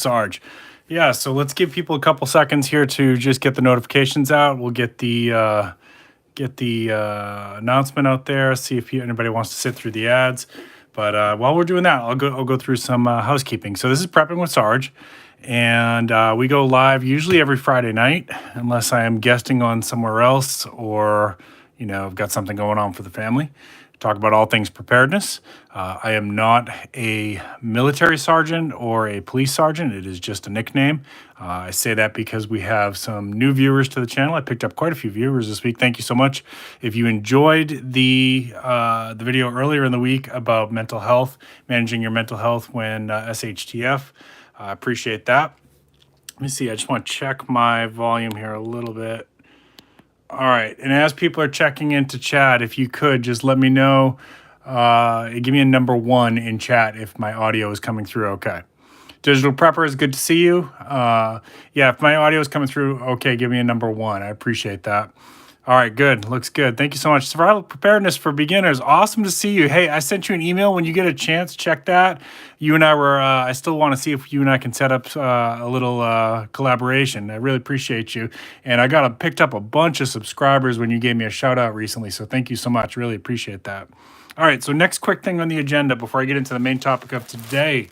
Sarge. Yeah, so let's give people a couple seconds here to just get the notifications out. We'll get the announcement out there. See if anybody wants to sit through the ads. But while we're doing that, I'll go through some housekeeping. So this is Prepping with Sarge, and we go live usually every Friday night, unless I am guesting on somewhere else or I've got something going on for the family. Talk about all things preparedness. I am not a military sergeant or a police sergeant. It is just a nickname. I say that because we have some new viewers to the channel. I picked up quite a few viewers this week. Thank you so much. If you enjoyed the video earlier in the week about mental health, managing your mental health when SHTF, I appreciate that. Let me see. I just want to check my volume here a little bit. All right, and as people are checking into chat, if you could just let me know, give me a number 1 in chat if my audio is coming through okay. Digital Preppers, good to see you. Yeah, if my audio is coming through okay, give me a number 1. I appreciate that. All right, good. Looks good. Thank you so much. Survival Preparedness for Beginners. Awesome to see you. Hey, I sent you an email. When you get a chance, check that. You and I were, I still want to see if you and I can set up a little collaboration. I really appreciate you. And I picked up a bunch of subscribers when you gave me a shout out recently. So thank you so much. Really appreciate that. All right, so next quick thing on the agenda before I get into the main topic of today.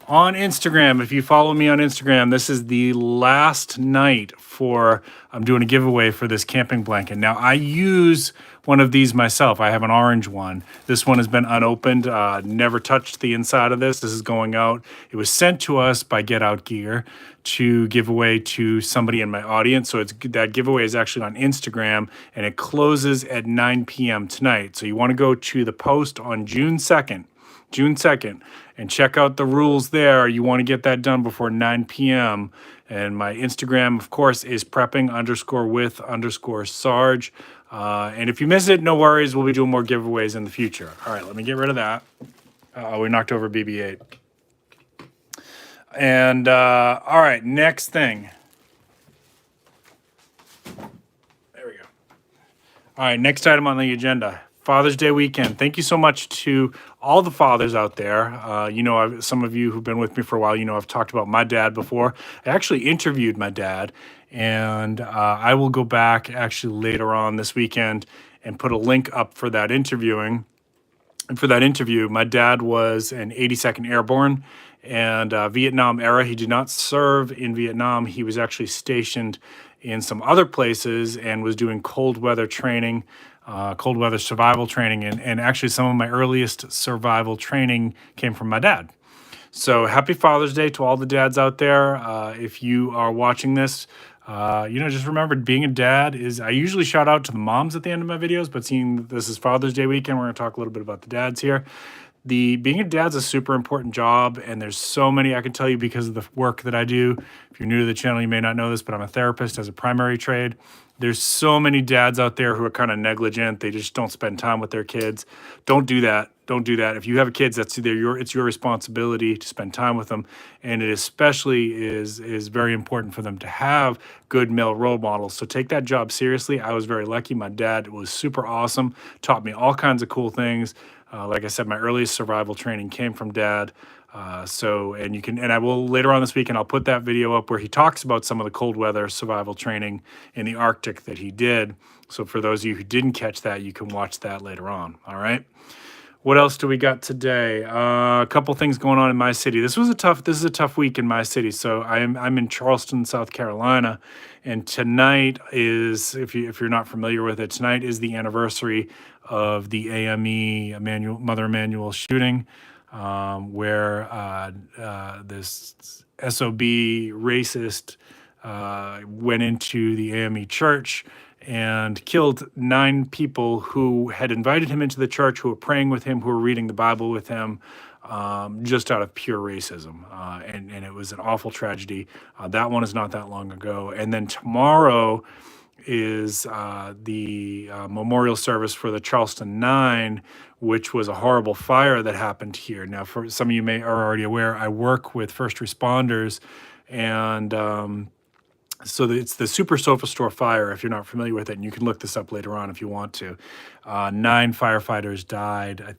On Instagram, if you follow me on Instagram, this is the last night I'm doing a giveaway for this camping blanket. Now, I use one of these myself. I have an orange one. This one has been unopened, never touched the inside of this. This is going out. It was sent to us by Get Out Gear to give away to somebody in my audience. So that giveaway is actually on Instagram, and it closes at 9 p.m. tonight. So you want to go to the post on June 2nd, and check out the rules there. You want to get that done before 9 p.m. And my Instagram, of course, is prepping_with_Sarge. And if you miss it, no worries. We'll be doing more giveaways in the future. All right, let me get rid of that. We knocked over BB-8. And all right, next thing. There we go. All right, next item on the agenda. Father's Day weekend. Thank you so much to all the fathers out there. Some of you who've been with me for a while, I've talked about my dad before. I actually interviewed my dad, and I will go back actually later on this weekend and put a link up for that interviewing. And for that interview, my dad was an 82nd Airborne and Vietnam era. He did not serve in Vietnam. He was actually stationed in some other places and was doing cold weather training, cold weather survival training. And actually some of my earliest survival training came from my dad. So happy Father's Day to all the dads out there. If you are watching this, just remember being a dad I usually shout out to the moms at the end of my videos, but seeing this is Father's Day weekend, we're going to talk a little bit about the dads here. Being a dad's a super important job, and there's so many I can tell you because of the work that I do. If you're new to the channel, you may not know this, but I'm a therapist as a primary trade. There's so many dads out there who are kind of negligent. They just don't spend time with their kids. Don't do that. Don't do that. If you have kids, it's your responsibility to spend time with them, and it especially is very important for them to have good male role models. So take that job seriously. I was very lucky. My dad was super awesome, taught me all kinds of cool things. Like I said, my earliest survival training came from Dad. And I will later on this weekend, I'll put that video up where he talks about some of the cold weather survival training in the Arctic that he did. So for those of you who didn't catch that, you can watch that later on. All right. What else do we got today? A couple things going on in my city. This is a tough week in my city. So I'm in Charleston, South Carolina, and tonight is, if you're not familiar with it, tonight is the anniversary of the AME Mother Emanuel shooting, where this SOB racist went into the AME church and killed 9 people who had invited him into the church, who were praying with him, who were reading the Bible with him, just out of pure racism. And it was an awful tragedy. That one is not that long ago. And then tomorrow is the memorial service for the Charleston 9, which was a horrible fire that happened here. Now, for some of you are already aware, I work with first responders, and so it's the Super Sofa Store fire, if you're not familiar with it, and you can look this up later on if you want to. 9 firefighters died. I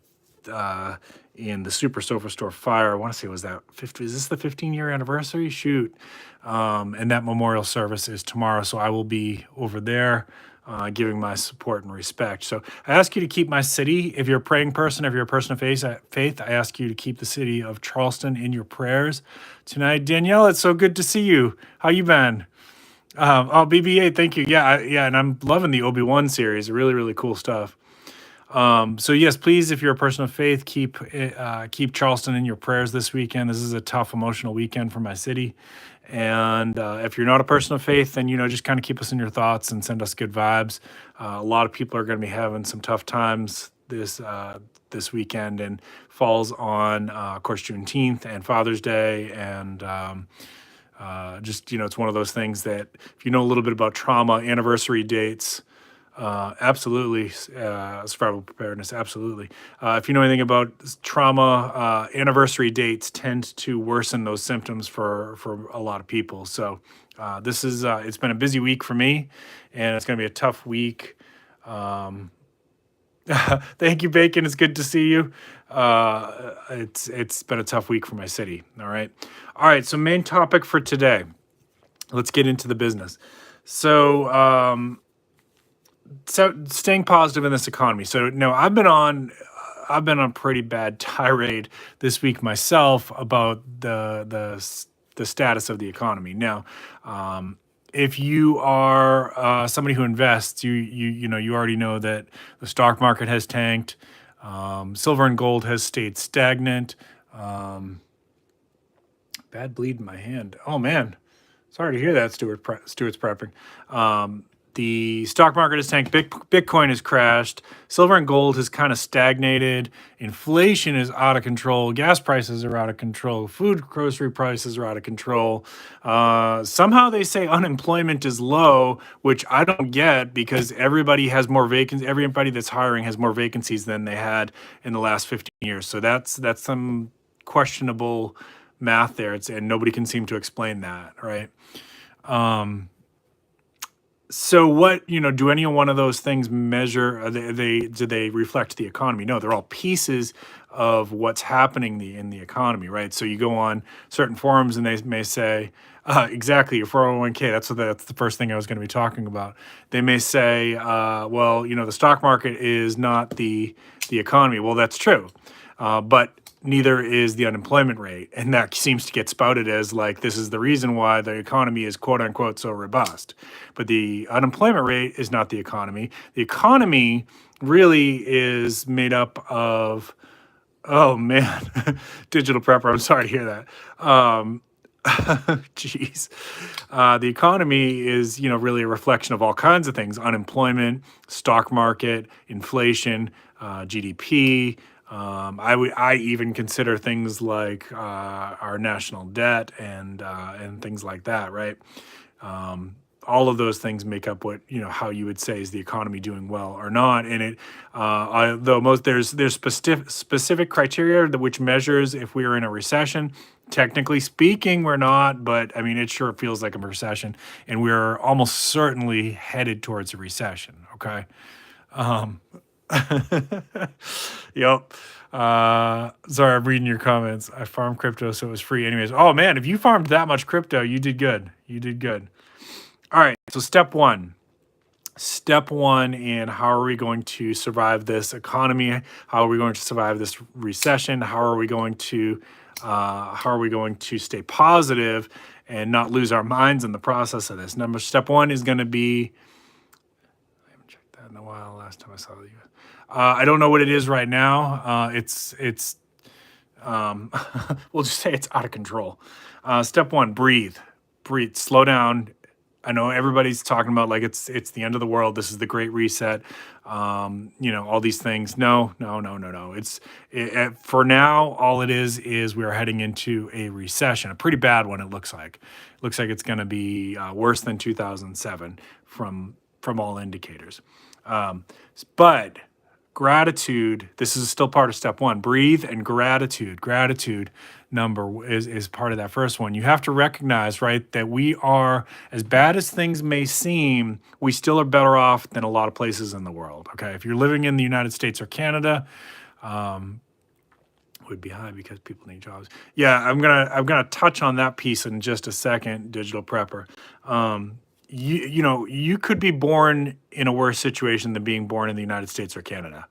in the Super Sofa Store fire. I want to say, was that 50? Is this the 15-year anniversary? Shoot. And that memorial service is tomorrow. So I will be over there giving my support and respect. So I ask you to keep my city. If you're a praying person, if you're a person of faith, I ask you to keep the city of Charleston in your prayers tonight. Danielle, it's so good to see you. How you been? Oh, BB-8, thank you. Yeah, and I'm loving the Obi-Wan series. Really, really cool stuff. So yes, please, if you're a person of faith, keep Charleston in your prayers this weekend. This is a tough emotional weekend for my city. And if you're not a person of faith, then, just kind of keep us in your thoughts and send us good vibes. A lot of people are going to be having some tough times this weekend, and falls on, of course, Juneteenth and Father's Day. And just, it's one of those things that if you know a little bit about trauma, anniversary dates, absolutely. Survival preparedness, absolutely. If you know anything about trauma, anniversary dates tend to worsen those symptoms for a lot of people. So it's been a busy week for me, and it's going to be a tough week. Thank you, Bacon. It's good to see you. It's been a tough week for my city. All right. So main topic for today. Let's get into the business. So staying positive in this economy. So no, I've been on a pretty bad tirade this week myself about the status of the economy. Now, if you are somebody who invests, you already know that the stock market has tanked. Silver and gold has stayed stagnant. Bad bleed in my hand. Oh man, sorry to hear that, Stuart's prepping. The stock market has tanked. Bitcoin has crashed. Silver and gold has kind of stagnated. Inflation is out of control. Gas prices are out of control. Grocery prices are out of control. Somehow they say unemployment is low, which I don't get, because everybody has more vacancies. Everybody that's hiring has more vacancies than they had in the last 15 years. So that's some questionable math there. And nobody can seem to explain that, right? So what, do any one of those things measure, do they reflect the economy? No, they're all pieces of what's happening in the economy, right? So you go on certain forums and they may say, exactly, your 401k, that's the first thing I was going to be talking about. They may say, well, the stock market is not the economy. Well, that's true. But neither is the unemployment rate. And that seems to get spouted as like, this is the reason why the economy is quote unquote so robust. But the unemployment rate is not the economy. The economy really is made up of, oh man, digital prepper, I'm sorry to hear that. Jeez. The economy is, really a reflection of all kinds of things: unemployment, stock market, inflation, GDP. I even consider things like our national debt and things like that, right? All of those things make up what, how you would say is the economy doing well or not. And there's specific criteria which measures if we are in a recession. Technically speaking, we're not, but I mean, it sure feels like a recession, and we're almost certainly headed towards a recession. Okay. Yep. Sorry, I'm reading your comments. I farmed crypto, so it was free anyways. Oh man, if you farmed that much crypto, you did good. All right, so step one in how are we going to survive this economy? How are we going to survive this recession? How are we going to stay positive and not lose our minds in the process of this? Step one is going to be, I haven't checked that in a while. Last time I saw you. I don't know what it is right now. We'll just say it's out of control. Step one, breathe, slow down. I know everybody's talking about like it's the end of the world. This is the Great Reset. All these things. No. For now, all it is we are heading into a recession, a pretty bad one. It looks like it's going to be worse than 2007 from all indicators. But gratitude, this is still part of step one. Breathe and gratitude. Gratitude number is part of that first one. You have to recognize, right, that we are, as bad as things may seem, we still are better off than a lot of places in the world. Okay. If you're living in the United States or Canada, would be high because people need jobs. Yeah, I'm gonna touch on that piece in just a second, digital prepper. You know, you could be born in a worse situation than being born in the United States or Canada,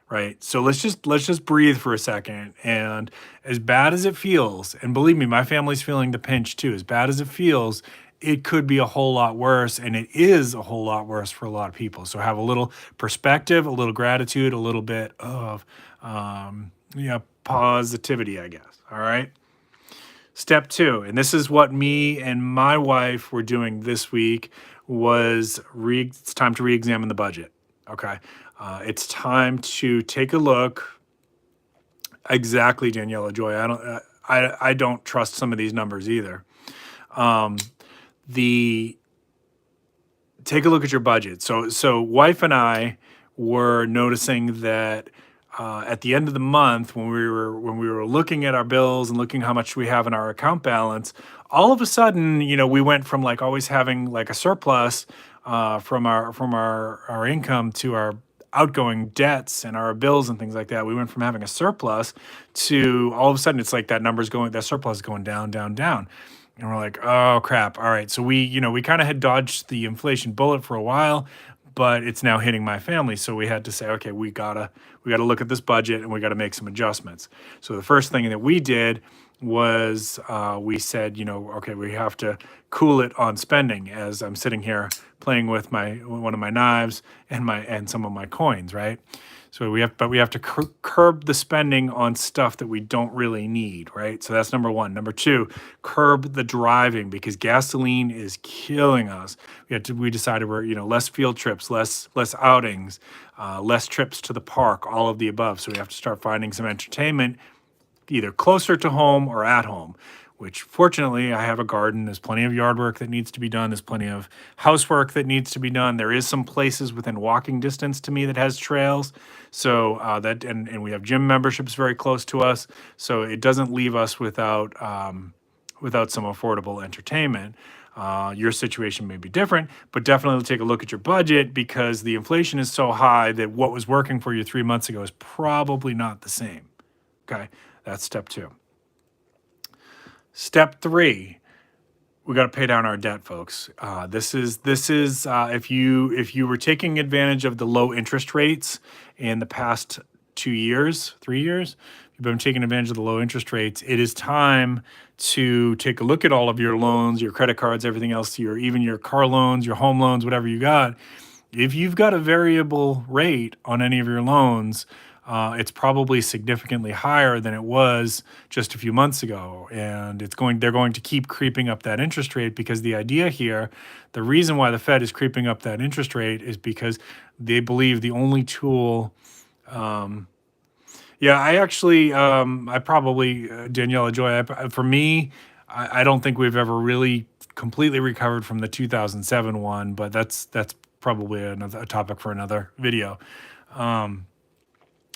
right? So let's just breathe for a second. And as bad as it feels, and believe me, my family's feeling the pinch too. As bad as it feels, it could be a whole lot worse, and it is a whole lot worse for a lot of people. So have a little perspective, a little gratitude, a little bit of positivity, I guess. All right. Step two, and this is what me and my wife were doing this week, was it's time to re-examine the budget. Okay. It's time to take a look. Exactly, Daniela Joy. I don't trust some of these numbers either. Take a look at your budget. So wife and I were noticing that at the end of the month, when we were looking at our bills and looking how much we have in our account balance, all of a sudden, you know, we went from like always having like a surplus from our income to our outgoing debts and our bills and things like that. We went from having a surplus to all of a sudden it's like that surplus is going down, down, down. And we're like, oh crap. All right. So we kind of had dodged the inflation bullet for a while, but it's now hitting my family. So we had to say, okay, we gotta look at this budget and we gotta make some adjustments. So the first thing that we did was we said, okay, we have to cool it on spending, as I'm sitting here playing with one of my knives and some of my coins, right? So we have to curb the spending on stuff that we don't really need, right? So that's number one. Number two, curb the driving, because gasoline is killing us. We decided we're less field trips, less outings, less trips to the park, all of the above. So we have to start finding some entertainment either closer to home or at home, which fortunately I have a garden. There's plenty of yard work that needs to be done. There's plenty of housework that needs to be done. There is some places within walking distance to me that has trails. So and we have gym memberships very close to us. So it doesn't leave us without some affordable entertainment. Your situation may be different, but definitely take a look at your budget, because the inflation is so high that what was working for you 3 months ago is probably not the same. Okay, that's step two. Step three, we got to pay down our debt, folks. This is if you were taking advantage of the low interest rates in the past 2 years, 3 years, you've been taking advantage of the low interest rates. It is time to take a look at all of your loans, your credit cards, everything else, even your car loans, your home loans, whatever you got. If you've got a variable rate on any of your loans, it's probably significantly higher than it was just a few months ago. And they're going to keep creeping up that interest rate, because the idea here, the reason why the Fed is creeping up that interest rate is because they believe the only tool, I probably, Daniela Joy, for me, I don't think we've ever really completely recovered from the 2007 one, but that's probably a topic for another video.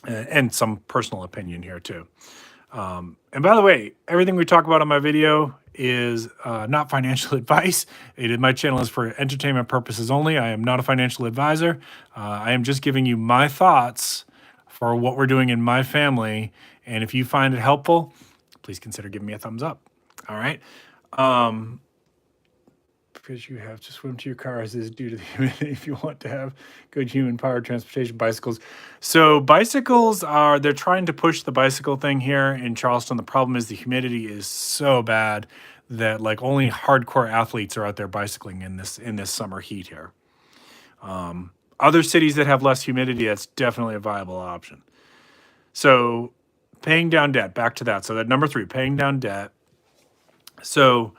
And some personal opinion here too. And by the way, everything we talk about on my video is not financial advice. My channel is for entertainment purposes only. I am not a financial advisor. I am just giving you my thoughts for what we're doing in my family. And if you find it helpful, please consider giving me a thumbs up. All right. Because you have to swim to your cars is due to the humidity if you want to have good human-powered transportation. Bicycles. So bicycles they're trying to push the bicycle thing here in Charleston. The problem is the humidity is so bad that like only hardcore athletes are out there bicycling in this summer heat here. Other cities that have less humidity, that's definitely a viable option. So paying down debt, back to that. So that number three, paying down debt. So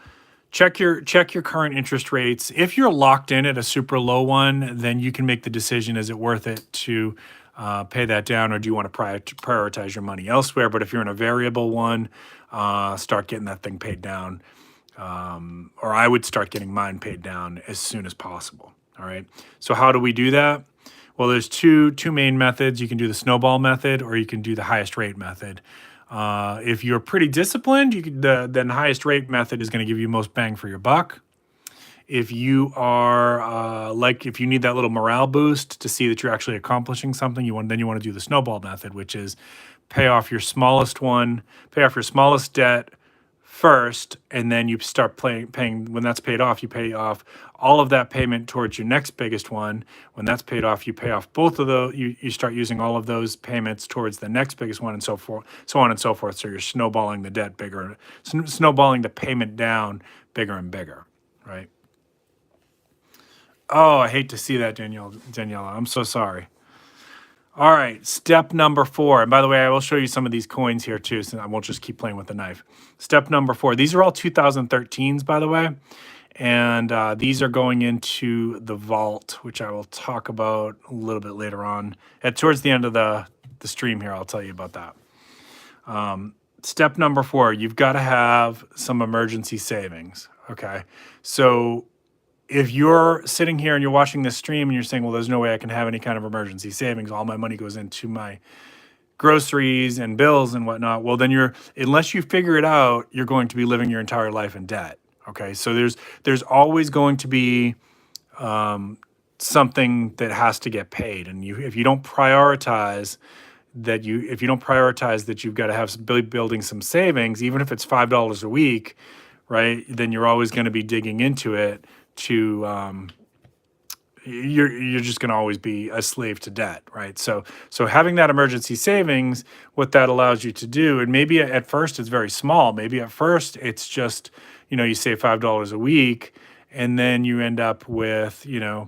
check your current interest rates. If you're locked in at a super low one, then you can make the decision, is it worth it to pay that down, or do you want to prioritize your money elsewhere? But if you're in a variable one, start getting that thing paid down. Or I would start getting mine paid down as soon as possible. All right. So how do we do that? Well, there's two main methods. You can do the snowball method, or you can do the highest rate method. If you're pretty disciplined, then the highest rate method is going to give you most bang for your buck. If you are if you need that little morale boost to see that you're actually accomplishing something, then you want to do the snowball method, which is pay off your smallest one, pay off your smallest debt first, and then you start paying. When that's paid off, you pay off all of that payment towards your next biggest one. When that's paid off, you pay off both of those. You start using all of those payments towards the next biggest one, and so forth, so on and so forth. So you're snowballing the debt bigger, snowballing the payment down bigger and bigger, right? Oh, I hate to see that, Daniela. I'm so sorry. All right, step number 4. And by the way, I will show you some of these coins here too, so I won't just keep playing with the knife. Step number 4. These are all 2013s, by the way. And these are going into the vault, which I will talk about a little bit later on. Towards the end of the stream here, I'll tell you about that. Step number 4, you've got to have some emergency savings, okay? So if you're sitting here and you're watching this stream and you're saying, well, there's no way I can have any kind of emergency savings, all my money goes into my groceries and bills and whatnot, well, then unless you figure it out, you're going to be living your entire life in debt. Okay, so there's always going to be something that has to get paid, and if you don't prioritize that you've got to have building some savings, even if it's $5 a week, right? Then you're always going to be digging into it. You're just going to always be a slave to debt, right? So having that emergency savings, what that allows you to do, and maybe at first it's very small. Maybe at first it's just, you save $5 a week, and then you end up with, a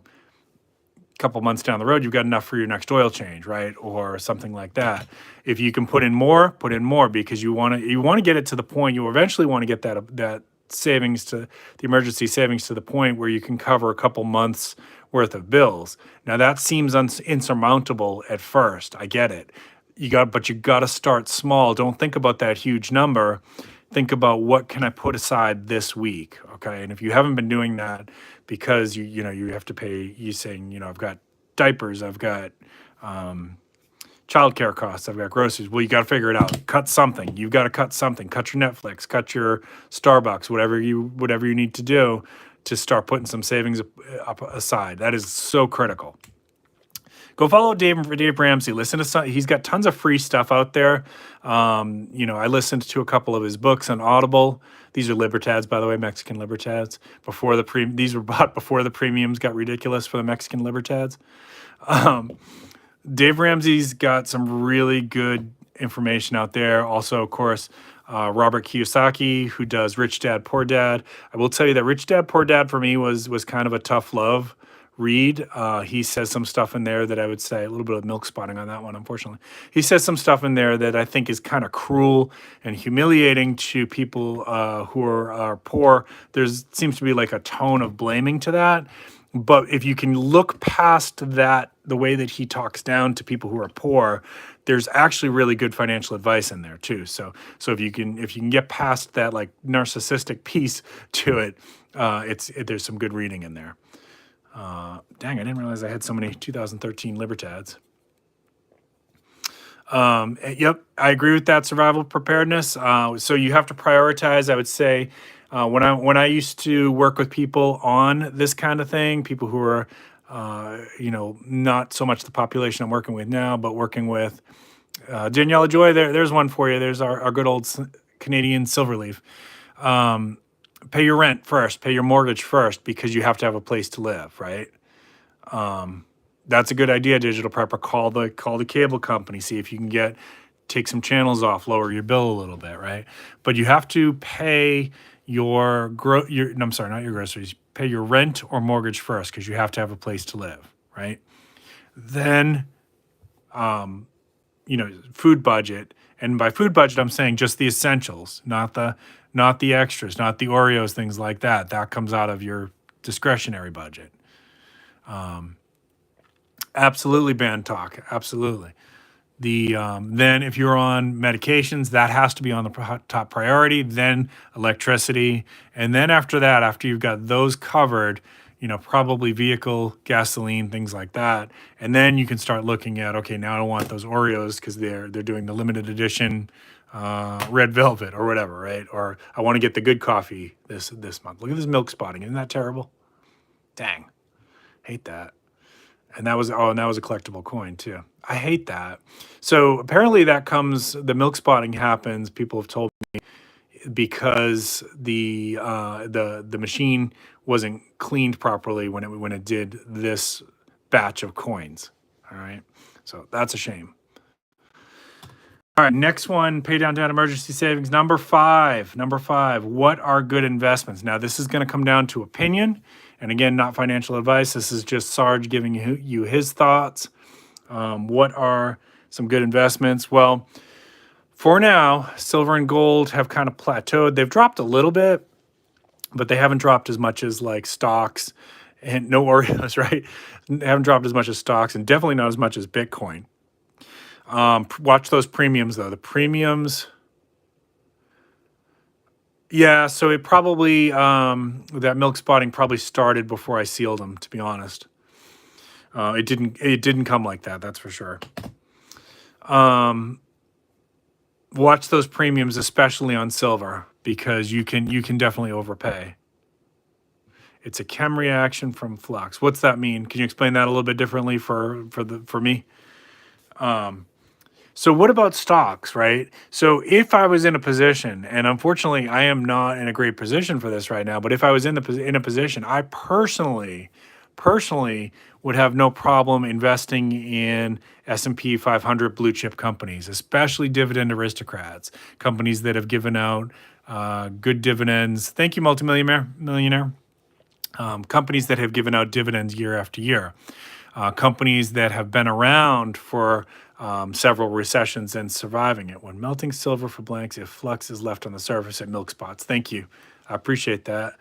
couple months down the road, you've got enough for your next oil change, right? Or something like that. If you can put in more, because you want to get it to the point, you eventually want to get that savings to the emergency savings to the point where you can cover a couple months worth of bills. Now that seems insurmountable at first. I get it. But you got to start small. Don't think about that huge number. Think about what can I put aside this week, okay? And if you haven't been doing that because you have to pay, you saying, I've got diapers, I've got childcare costs, I've got groceries. Well, you got to figure it out. Cut something. You've got to cut something. Cut your Netflix, cut your Starbucks, whatever you need to do to start putting some savings up aside. That is so critical. Go follow Dave Ramsey. Listen to he's got tons of free stuff out there. I listened to a couple of his books on Audible. These are Libertads, by the way, Mexican Libertads. These were bought before the premiums got ridiculous for the Mexican Libertads. Dave Ramsey's got some really good information out there. Also, of course, Robert Kiyosaki, who does Rich Dad, Poor Dad. I will tell you that Rich Dad, Poor Dad for me was kind of a tough love read. He says some stuff in there that I would say, a little bit of milk spotting on that one, unfortunately. He says some stuff in there that I think is kind of cruel and humiliating to people who are poor. There seems to be like a tone of blaming to that. But if you can look past that, the way that he talks down to people who are poor, there's actually really good financial advice in there too. So if you can get past that like narcissistic piece to it, there's some good reading in there. Dang, I didn't realize I had so many 2013 Libertads. Yep, I agree with that. Survival preparedness. So you have to prioritize. I would say when I used to work with people on this kind of thing, people who are not so much the population I'm working with now, but working with Daniela Joy. There's one for you. There's our good old Canadian Silverleaf. Pay your rent first, pay your mortgage first, because you have to have a place to live, right? That's a good idea, digital prepper. Call the cable company, see if you can take some channels off, lower your bill a little bit, right? But you have to pay I'm sorry, not your groceries. Pay your rent or mortgage first, because you have to have a place to live, right? Then, food budget. And by food budget, I'm saying just the essentials, not the extras, not the Oreos, things like that. That comes out of your discretionary budget. Absolutely, band talk. Absolutely. Then if you're on medications, that has to be on the top priority. Then electricity, and then after that, after you've got those covered, probably vehicle, gasoline, things like that. And then you can start looking at, okay, now I don't want those Oreos because they're doing the limited edition red velvet or whatever, right? Or I want to get the good coffee this month. Look at this milk spotting. Isn't that terrible? Dang. Hate that. And that was and that was a collectible coin too. I hate that. So apparently that comes the milk spotting happens. People have told me because the machine wasn't cleaned properly when it did this batch of coins. All right, so that's a shame. All right, next one, pay down debt, emergency savings. Number five. What are good investments? Now this is going to come down to opinion, and again, not financial advice. This is just Sarge giving you his thoughts. What are some good investments? Well, for now, silver and gold have kind of plateaued. They've dropped a little bit, but they haven't dropped as much as like stocks and no Oreos, right? They haven't dropped as much as stocks and definitely not as much as Bitcoin. Watch those premiums though. The premiums, yeah. So it probably that milk spotting probably started before I sealed them. To be honest, it didn't come like that. That's for sure. Watch those premiums, especially on silver, because you can definitely overpay. It's a chem reaction from flux. What's that mean? Can you explain that a little bit differently for me? So what about stocks, right? So if I was in a position, and unfortunately I am not in a great position for this right now, but if I was in a position, I personally would have no problem investing in S&P 500 blue chip companies, especially dividend aristocrats, companies that have given out good dividends. Thank you, millionaire. Companies that have given out dividends year after year. Companies that have been around for several recessions and surviving it. When melting silver for blanks, if flux is left on the surface at milk spots. Thank you. I appreciate that.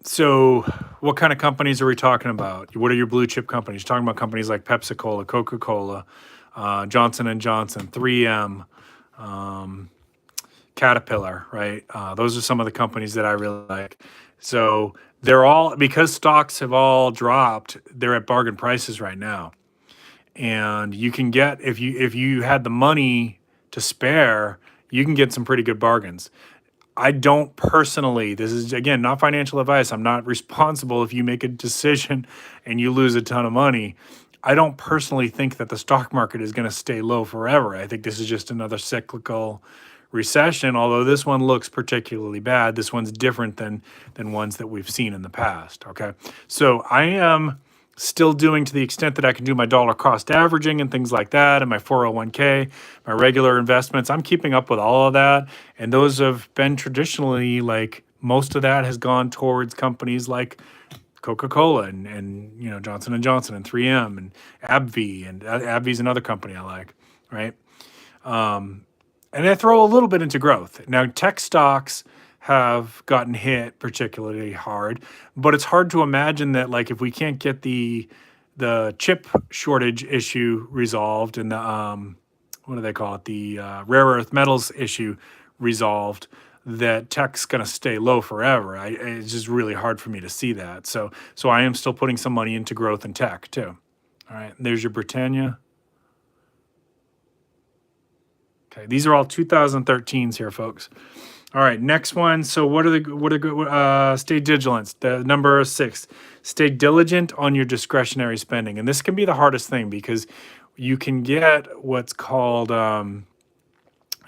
So what kind of companies are we talking about? What are your blue chip companies? You're talking about companies like Pepsi-Cola, Coca-Cola, Johnson & Johnson, 3M, Caterpillar, right? Those are some of the companies that I really like. So they're all, because stocks have all dropped, they're at bargain prices right now. And you can get, if you had the money to spare, you can get some pretty good bargains. I don't personally, this is again not financial advice. I'm not responsible if you make a decision and you lose a ton of money. I don't personally think that the stock market is going to stay low forever. I think this is just another cyclical recession, although this one looks particularly bad. This one's different than ones that we've seen in the past, okay? So I am still doing, to the extent that I can do, my dollar cost averaging and things like that, and my 401k, my regular investments. I'm keeping up with all of that, and those have been traditionally, like, most of that has gone towards companies like Coca-Cola and you know, Johnson & Johnson and 3M and AbbVie, and AbbVie's another company I like, right? And I throw a little bit into growth. Now, tech stocks have gotten hit particularly hard, but it's hard to imagine that, like, if we can't get the chip shortage issue resolved and the what do they call it, the rare earth metals issue resolved, that tech's going to stay low forever. It's just really hard for me to see that. So I am still putting some money into growth and tech too. All right, there's your Britannia. Okay, these are all 2013s here, folks. All right, next one. So what are good? Stay diligent. The number 6. Stay diligent on your discretionary spending, and this can be the hardest thing because you can get what's called,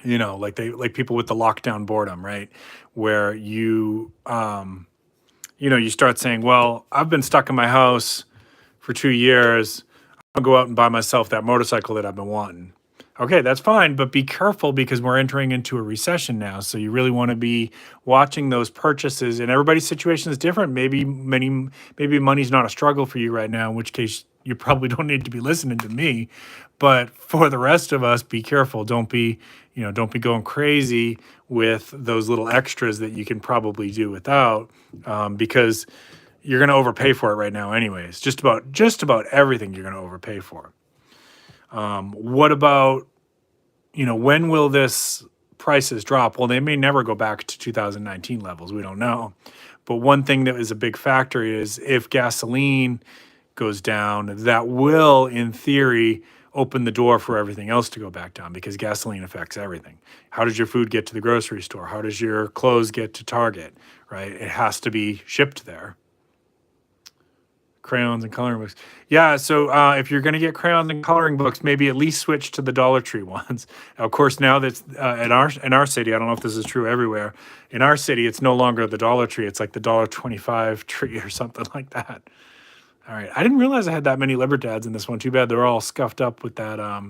you know, like people with the lockdown boredom, right? Where you, you know, you start saying, well, I've been stuck in my house for 2 years. I'll go out and buy myself that motorcycle that I've been wanting. Okay, that's fine, but be careful because we're entering into a recession now. So you really want to be watching those purchases, and everybody's situation is different. Maybe money's not a struggle for you right now, in which case you probably don't need to be listening to me. But for the rest of us, be careful. Don't be going crazy with those little extras that you can probably do without, because you're going to overpay for it right now anyways. Just about everything you're going to overpay for. What about, you know, when will this prices drop? Well, they may never go back to 2019 levels. We don't know. But one thing that is a big factor is if gasoline goes down, that will, in theory, open the door for everything else to go back down because gasoline affects everything. How does your food get to the grocery store? How does your clothes get to Target, right? It has to be shipped there. Crayons and coloring books. Yeah, so if you're going to get crayons and coloring books, maybe at least switch to the Dollar Tree ones. Of course, now that's in our city, I don't know if this is true everywhere. In our city, it's no longer the Dollar Tree. It's like the $1.25 tree or something like that. All right, I didn't realize I had that many Libertads in this one. Too bad they're all scuffed up with that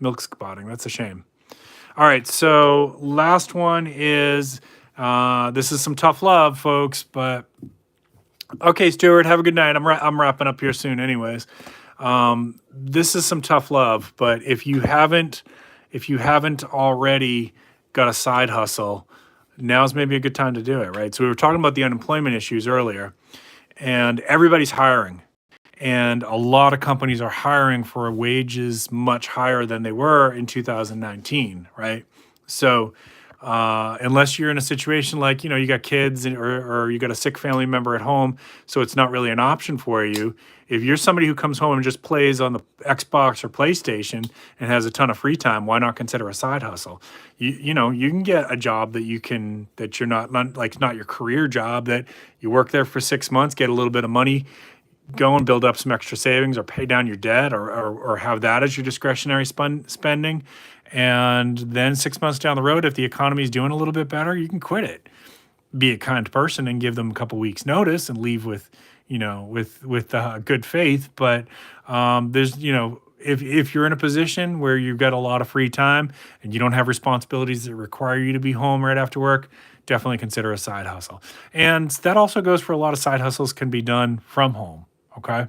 milk spotting. That's a shame. All right, so last one is this is some tough love, folks, but. Okay, Stuart, have a good night. I'm wrapping up here soon anyways. This is some tough love, but if you haven't already got a side hustle, now's maybe a good time to do it, right? So we were talking about the unemployment issues earlier, and everybody's hiring. And a lot of companies are hiring for wages much higher than they were in 2019, right? So unless you're in a situation like, you got kids or you got a sick family member at home, so it's not really an option for you. If you're somebody who comes home and just plays on the Xbox or PlayStation and has a ton of free time, why not consider a side hustle? You can get a job that you're not your career job, that you work there for 6 months, get a little bit of money, go and build up some extra savings or pay down your debt or have that as your discretionary spending. And then 6 months down the road, if the economy is doing a little bit better, you can quit it. Be a kind person and give them a couple weeks notice and leave with good faith. But there's, if you're in a position where you've got a lot of free time and you don't have responsibilities that require you to be home right after work, definitely consider a side hustle. And that also goes for a lot of side hustles can be done from home. Okay.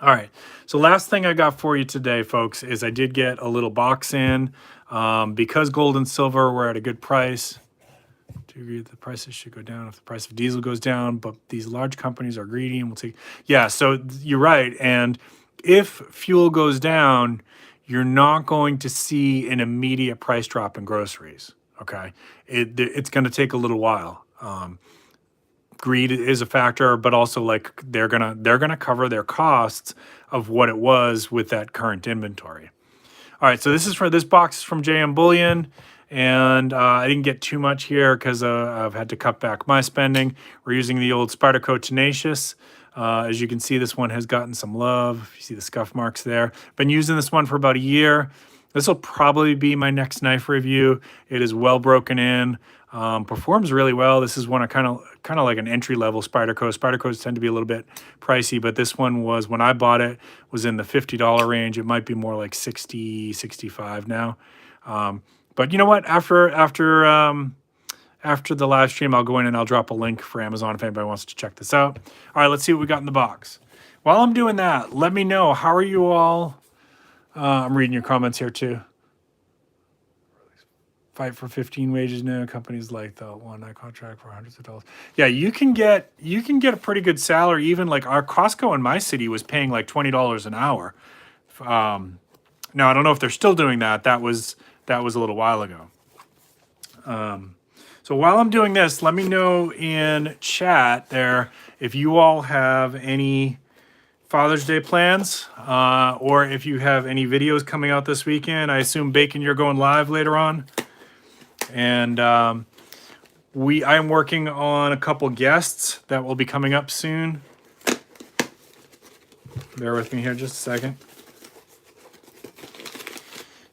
All right. So last thing I got for you today, folks, is I did get a little box in because gold and silver were at a good price. Do you agree that the prices should go down if the price of diesel goes down? But these large companies are greedy and will take. Yeah. So you're right. And if fuel goes down, you're not going to see an immediate price drop in groceries. Okay. It's going to take a little while. Greed is a factor, but also like they're gonna cover their costs of what it was with that current inventory. All right, so this box is from JM Bullion, and I didn't get too much here because I've had to cut back my spending. We're using the old Spyderco Tenacious. As you can see, this one has gotten some love. You see the scuff marks there. Been using this one for about a year. This will probably be my next knife review. It is well broken in. Performs really well. This is one of kind of like an entry level Spyderco. Spydercos tend to be a little bit pricey, but this one was, when I bought it, was in the $50 range. It might be more like 60, 65 now. But you know what? After the live stream, I'll go in and I'll drop a link for Amazon if anybody wants to check this out. All right, let's see what we got in the box. While I'm doing that, let me know, how are you all? I'm reading your comments here too. Fight for 15 wages now. Companies like the one I contract for hundreds of dollars. Yeah, you can get a pretty good salary. Even like our Costco in my city was paying like $20 an hour. Now I don't know if they're still doing that. That was a little while ago. So while I'm doing this, let me know in chat there if you all have any Father's Day plans, or if you have any videos coming out this weekend. I assume, Bacon, you're going live later on. And I am working on a couple guests that will be coming up soon. Bear with me here just a second.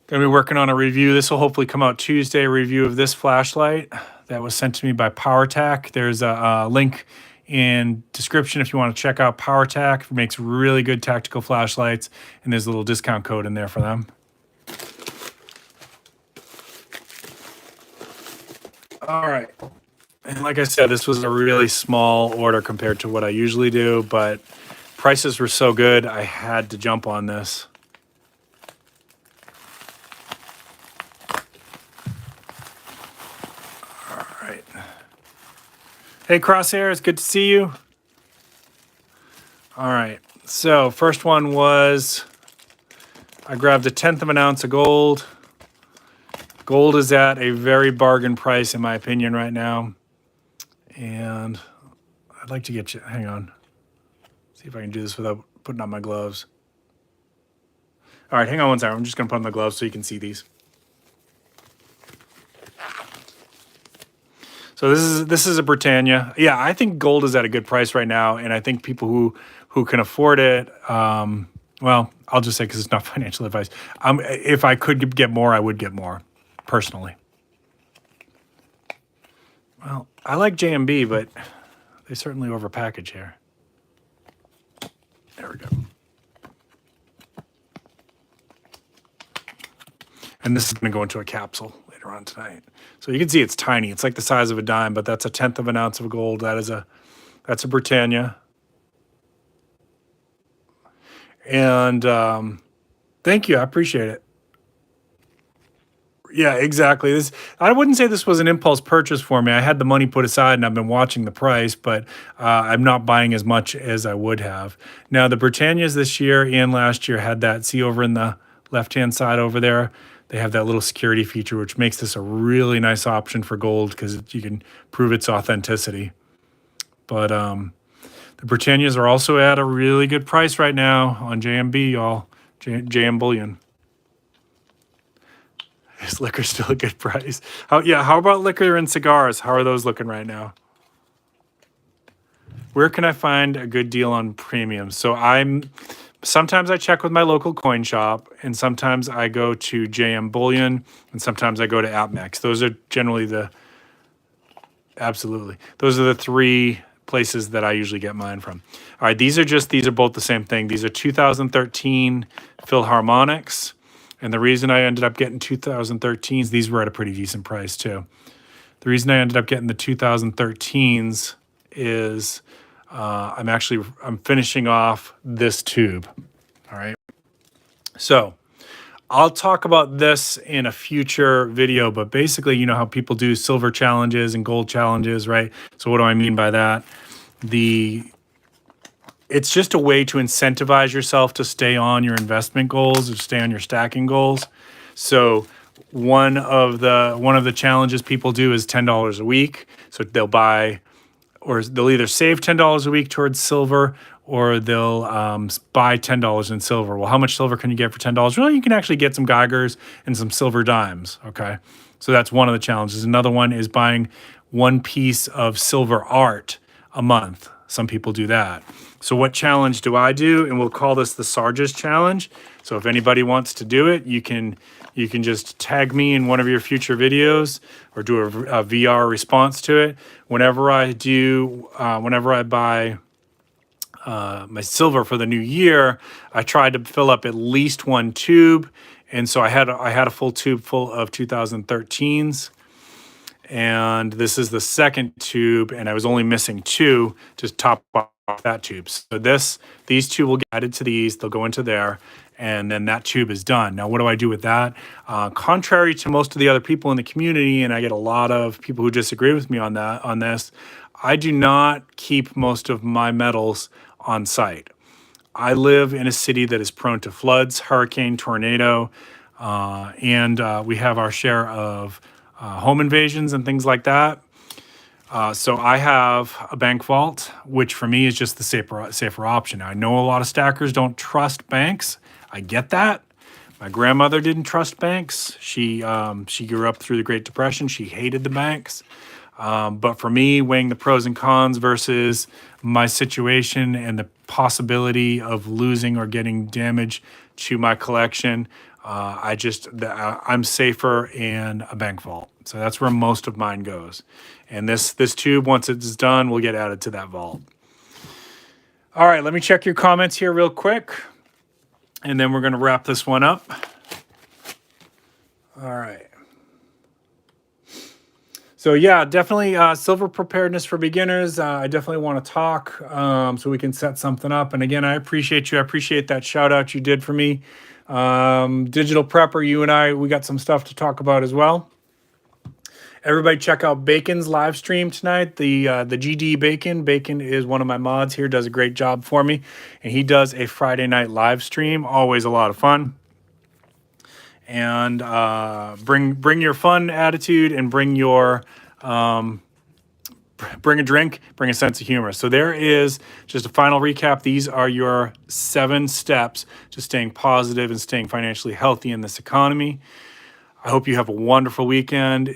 Going to be working on a review. This will hopefully come out Tuesday, a review of this flashlight that was sent to me by Powertac. There's a link in description if you want to check out Powertac. It makes really good tactical flashlights, and there's a little discount code in there for them. All right. And like I said, this was a really small order compared to what I usually do, but prices were so good, I had to jump on this. All right. Hey, Crosshair, it's good to see you. All right. So first one was, I grabbed 1/10 of an ounce of gold. Gold is at a very bargain price, in my opinion, right now. And I'd like to get you, hang on. See if I can do this without putting on my gloves. All right, hang on one second. I'm just going to put on the gloves so you can see these. So this is a Britannia. Yeah, I think gold is at a good price right now, and I think people who can afford it. Well, I'll just say because it's not financial advice. If I could get more, I would get more, personally. Well, I like JMB, but they certainly overpackage here. There we go. And this is going to go into a capsule later on tonight. So you can see it's tiny. It's like the size of a dime, but that's 1/10 of an ounce of gold. That's a Britannia. And thank you. I appreciate it. Yeah, exactly. I wouldn't say this was an impulse purchase for me. I had the money put aside and I've been watching the price, but I'm not buying as much as I would have. Now, the Britannias this year and last year had that, see over in the left-hand side over there, they have that little security feature, which makes this a really nice option for gold because you can prove its authenticity. But the Britannias are also at a really good price right now on JMB, y'all. JM Bullion. Is liquor still a good price? How about liquor and cigars? How are those looking right now? Where can I find a good deal on premiums? So sometimes I check with my local coin shop, and sometimes I go to JM Bullion, and sometimes I go to AppMex. Those are generally those are the three places that I usually get mine from. All right, these are both the same thing. These are 2013 Philharmonics. And the reason I ended up getting 2013s, these were at a pretty decent price too. The reason I ended up getting the 2013s is I'm finishing off this tube. All right. So I'll talk about this in a future video, but basically, you know how people do silver challenges and gold challenges, right? So what do I mean by that? It's just a way to incentivize yourself to stay on your investment goals or stay on your stacking goals. So one of the challenges people do is $10 a week. So they'll either save $10 a week towards silver, or they'll buy $10 in silver. Well, how much silver can you get for $10? Well, you can actually get some Geigers and some silver dimes, okay? So that's one of the challenges. Another one is buying one piece of silver art a month. Some people do that. So what challenge do I do? And we'll call this the Sarge's Challenge. So if anybody wants to do it, you can just tag me in one of your future videos or do a VR response to it. Whenever I buy my silver for the new year, I tried to fill up at least one tube. And so I had a full tube full of 2013s. And this is the second tube, and I was only missing two to top off that tube. So these two will get added to these. They'll go into there, and then that tube is done. Now, what do I do with that? Contrary to most of the other people in the community, and I get a lot of people who disagree with me on this, I do not keep most of my metals on site. I live in a city that is prone to floods, hurricane, tornado, and we have our share of home invasions and things like that. So I have a bank vault, which for me is just the safer option. Now, I know a lot of stackers don't trust banks. I get that. My grandmother didn't trust banks. She grew up through the Great Depression. She hated the banks. But for me, weighing the pros and cons versus my situation and the possibility of losing or getting damage to my collection, I'm safer in a bank vault. So that's where most of mine goes. And this tube, once it's done, will get added to that vault. All right, let me check your comments here real quick, and then we're going to wrap this one up. All right. So yeah, definitely silver preparedness for beginners. I definitely want to talk so we can set something up. And again, I appreciate you. I appreciate that shout out you did for me. Digital Prepper, you and I, we got some stuff to talk about as well. Everybody check out Bacon's live stream tonight, the GD Bacon. Bacon is one of my mods here, does a great job for me. And he does a Friday night live stream, always a lot of fun. And bring your fun attitude and bring your bring a drink, bring a sense of humor. So there is just a final recap. These are your 7 steps to staying positive and staying financially healthy in this economy. I hope you have a wonderful weekend.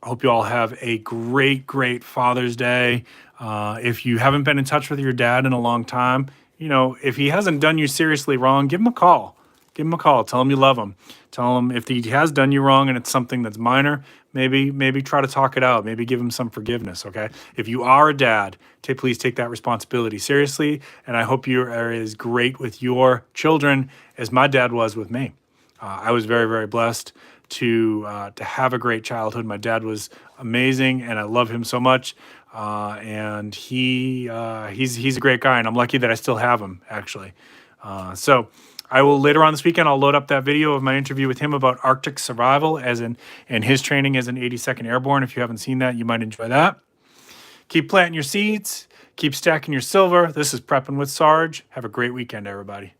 I hope you all have a great Father's Day. If you haven't been in touch with your dad in a long time, you know, if he hasn't done you seriously wrong, give him a call. Give him a call. Tell him you love him. Tell him if he has done you wrong and it's something that's minor, maybe try to talk it out. Maybe give him some forgiveness, okay? If you are a dad, please take that responsibility seriously. And I hope you are as great with your children as my dad was with me. I was very blessed to have a great childhood. My dad was amazing, and I love him so much. And he's a great guy, and I'm lucky that I still have him, actually. So I will later on this weekend, I'll load up that video of my interview with him about Arctic survival and his training as an 82nd Airborne. If you haven't seen that, you might enjoy that. Keep planting your seeds. Keep stacking your silver. This is Prepping with Sarge. Have a great weekend, everybody.